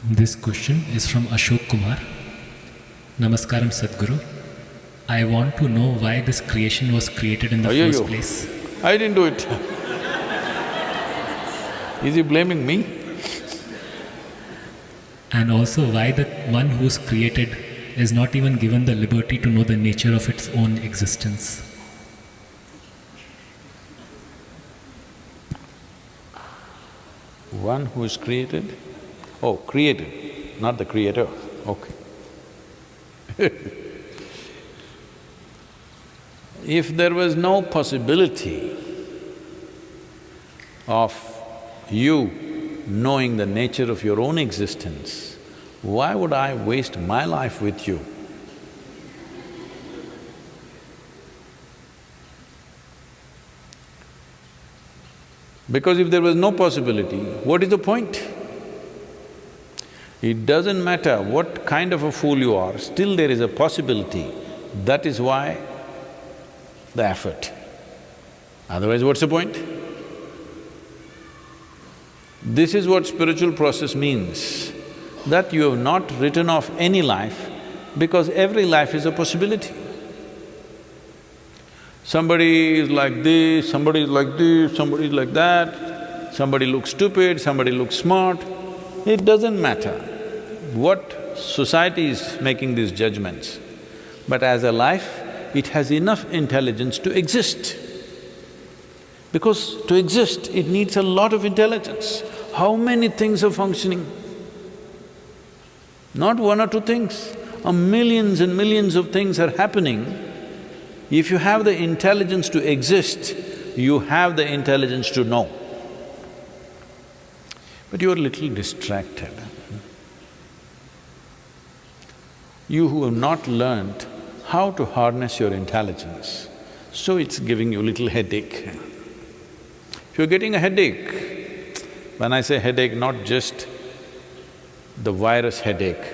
This question is from Ashok Kumar. Namaskaram Sadhguru. I want to know why this creation was created in the first place. I didn't do it. Is he blaming me? And also why the one who's created is not even given the liberty to know the nature of its own existence. One who is created? Oh, created, not the creator, okay. If there was no possibility of you knowing the nature of your own existence, why would I waste my life with you? Because if there was no possibility, what is the point? It doesn't matter what kind of a fool you are, still there is a possibility. That is why the effort. Otherwise, what's the point? This is what spiritual process means, that you have not written off any life because every life is a possibility. Somebody is like this, somebody is like this, somebody is like that, somebody looks stupid, somebody looks smart. It doesn't matter what society is making these judgments, but as a life, it has enough intelligence to exist. Because to exist, it needs a lot of intelligence. How many things are functioning? Not one or two things, millions and millions of things are happening. If you have the intelligence to exist, you have the intelligence to know. But you're a little distracted. You who have not learned how to harness your intelligence, so it's giving you a little headache. If you're getting a headache, when I say headache, not just the virus headache,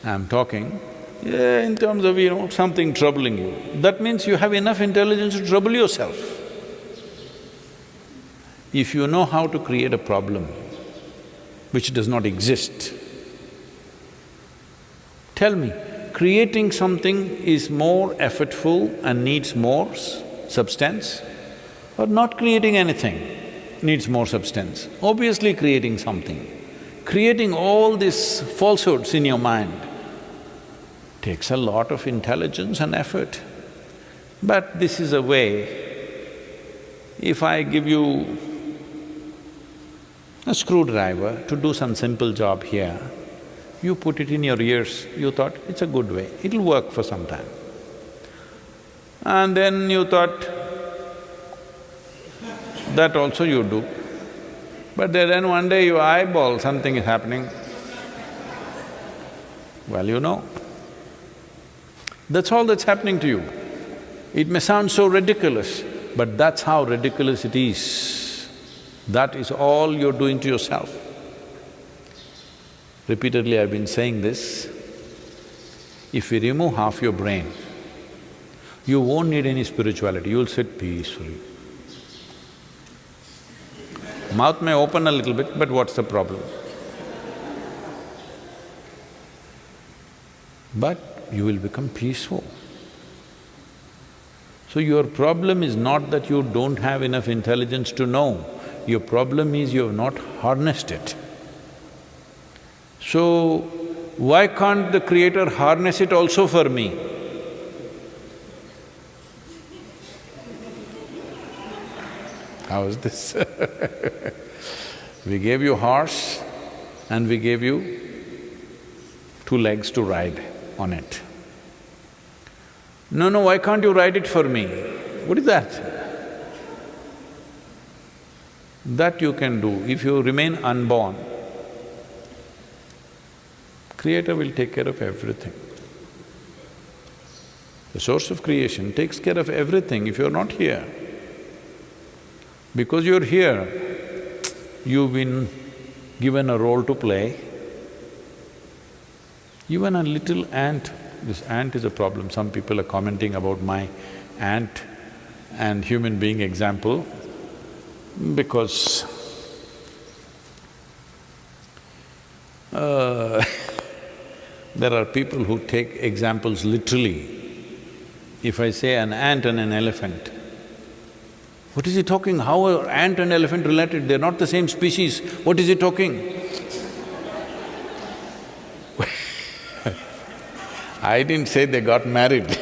I'm talking in terms of, something troubling you, that means you have enough intelligence to trouble yourself. If you know how to create a problem which does not exist, tell me, creating something is more effortful and needs more substance, or not creating anything needs more substance? Obviously creating something. Creating all these falsehoods in your mind takes a lot of intelligence and effort. But this is a way, if I give you a screwdriver to do some simple job here, you put it in your ears, you thought, it's a good way, it'll work for some time. And then you thought, that also you do. But then one day you eyeball something is happening, well, you know. That's all that's happening to you. It may sound so ridiculous, but that's how ridiculous it is. That is all you're doing to yourself. Repeatedly I've been saying this, if we remove half your brain, you won't need any spirituality, you'll sit peacefully. Mouth may open a little bit, but what's the problem? But you will become peaceful. So your problem is not that you don't have enough intelligence to know, your problem is you have not harnessed it. So, why can't the Creator harness it also for me? How is this? We gave you horse and we gave you 2 legs to ride on it. No, why can't you ride it for me? What is that? That you can do if you remain unborn. Creator will take care of everything. The source of creation takes care of everything if you're not here. Because you're here, you've been given a role to play. Even a little ant, this ant is a problem. Some people are commenting about my ant and human being example, because Uh, there are people who take examples literally. If I say an ant and an elephant, what is he talking? How are ant and elephant related? They're not the same species. What is he talking? I didn't say they got married.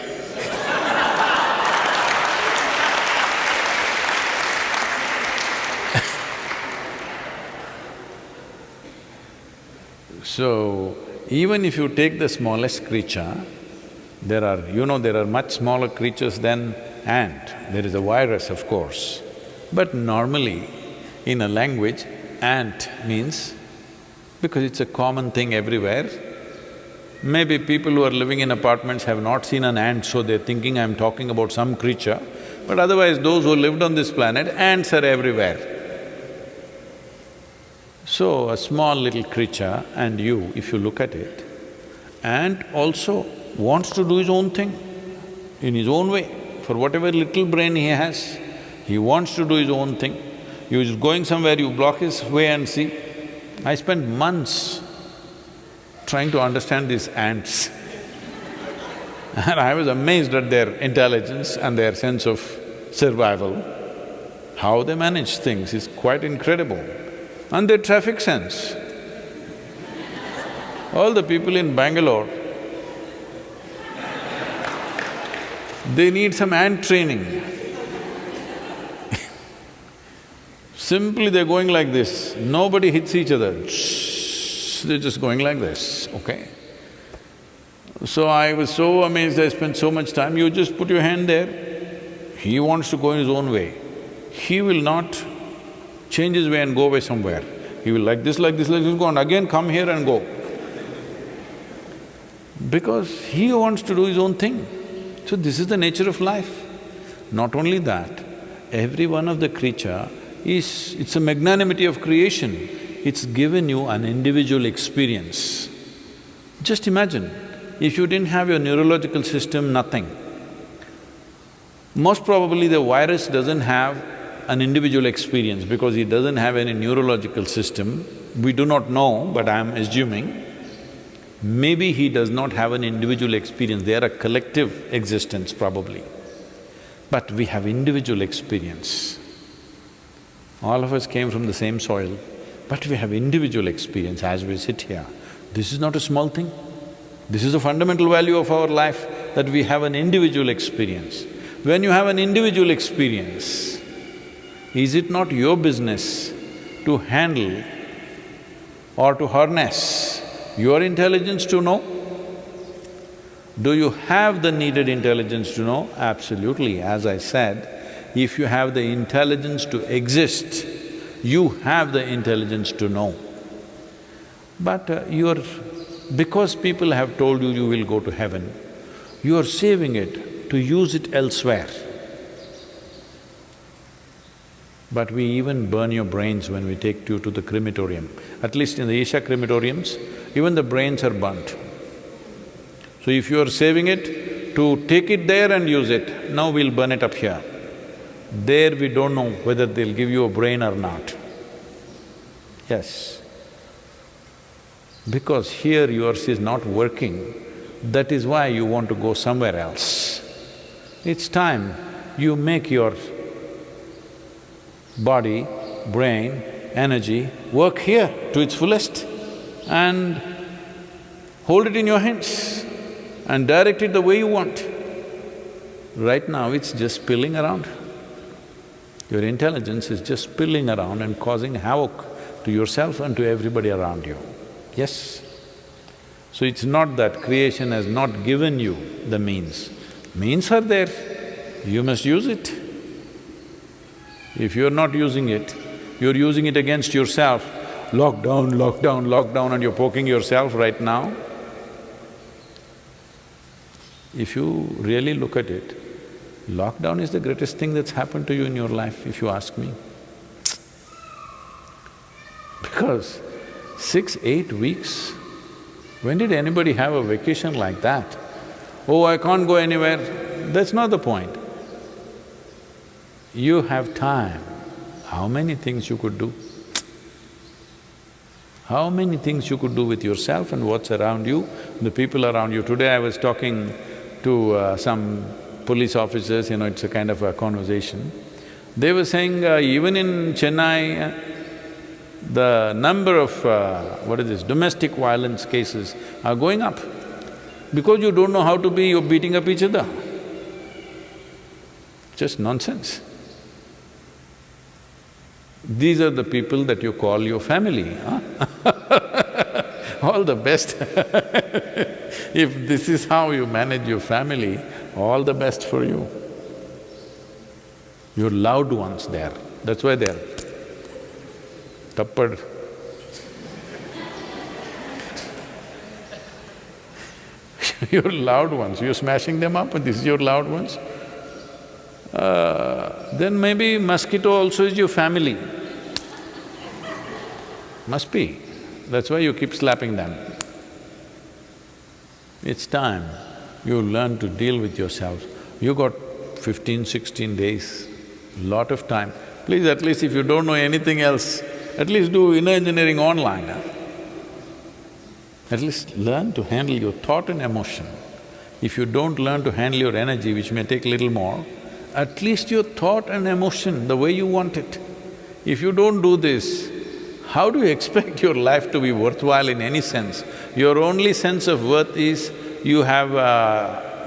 So, even if you take the smallest creature, there are much smaller creatures than ant. There is a virus, of course. But normally, in a language, ant means, because it's a common thing everywhere, maybe people who are living in apartments have not seen an ant, so they're thinking I'm talking about some creature, but otherwise those who lived on this planet, ants are everywhere. So, a small little creature and you, if you look at it, ant also wants to do his own thing in his own way. For whatever little brain he has, he wants to do his own thing. He's going somewhere, you block his way and see. I spent months trying to understand these ants and I was amazed at their intelligence and their sense of survival. How they manage things is quite incredible. And their traffic sense. All the people in Bangalore, they need some ant training. Simply they're going like this, nobody hits each other, they're just going like this, okay? So I was so amazed, I spent so much time, you just put your hand there, he wants to go in his own way. He will not change his way and go away somewhere. He will like this, go and again come here and go. Because he wants to do his own thing. So this is the nature of life. Not only that, every one of the creature it's a magnanimity of creation. It's given you an individual experience. Just imagine, if you didn't have your neurological system, nothing. Most probably the virus doesn't have an individual experience because he doesn't have any neurological system. We do not know, but I am assuming. Maybe he does not have an individual experience, they are a collective existence probably. But we have individual experience. All of us came from the same soil, but we have individual experience as we sit here. This is not a small thing. This is a fundamental value of our life, that we have an individual experience. When you have an individual experience, is it not your business to handle or to harness your intelligence to know? Do you have the needed intelligence to know? Absolutely. As I said, if you have the intelligence to exist, you have the intelligence to know. But because people have told you you will go to heaven, you are saving it to use it elsewhere. But we even burn your brains when we take you to the crematorium. At least in the Isha crematoriums, even the brains are burnt. So if you are saving it to take it there and use it, now we'll burn it up here. There we don't know whether they'll give you a brain or not. Yes. Because here yours is not working, that is why you want to go somewhere else. It's time you make your body, brain, energy work here to its fullest and hold it in your hands and direct it the way you want. Right now it's just spilling around. Your intelligence is just spilling around and causing havoc to yourself and to everybody around you. Yes? So it's not that creation has not given you the means. Means are there, you must use it. If you're not using it, you're using it against yourself. Lockdown, lockdown, lockdown, and you're poking yourself right now. If you really look at it, lockdown is the greatest thing that's happened to you in your life, if you ask me. Because 6, 8 weeks, when did anybody have a vacation like that? Oh, I can't go anywhere, that's not the point. You have time, how many things you could do? How many things you could do with yourself and what's around you, the people around you. Today I was talking to some police officers, it's a kind of a conversation. They were saying even in Chennai, the number of domestic violence cases are going up. Because you don't know how to be, you're beating up each other. Just nonsense. These are the people that you call your family, huh? All the best. If this is how you manage your family, all the best for you. Your loved ones there, that's why they're tappad. Your loved ones, you're smashing them up and this is your loved ones? Then maybe mosquito also is your family. Must be. That's why you keep slapping them. It's time you learn to deal with yourself. You got 15, 16 days, lot of time. Please, at least if you don't know anything else, at least do inner engineering online. At least learn to handle your thought and emotion. If you don't learn to handle your energy, which may take a little more, at least your thought and emotion, the way you want it. If you don't do this, how do you expect your life to be worthwhile in any sense? Your only sense of worth is you have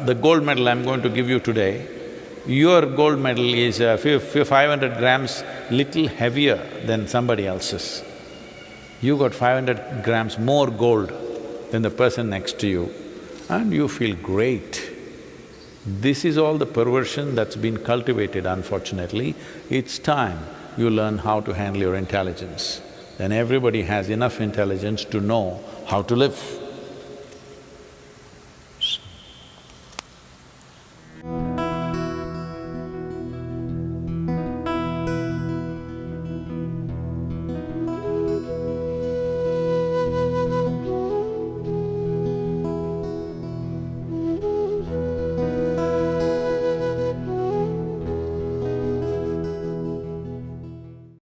the gold medal I'm going to give you today. Your gold medal is 500 grams little heavier than somebody else's. You got 500 grams more gold than the person next to you and you feel great. This is all the perversion that's been cultivated, unfortunately. It's time you learn how to handle your intelligence. Then everybody has enough intelligence to know how to live.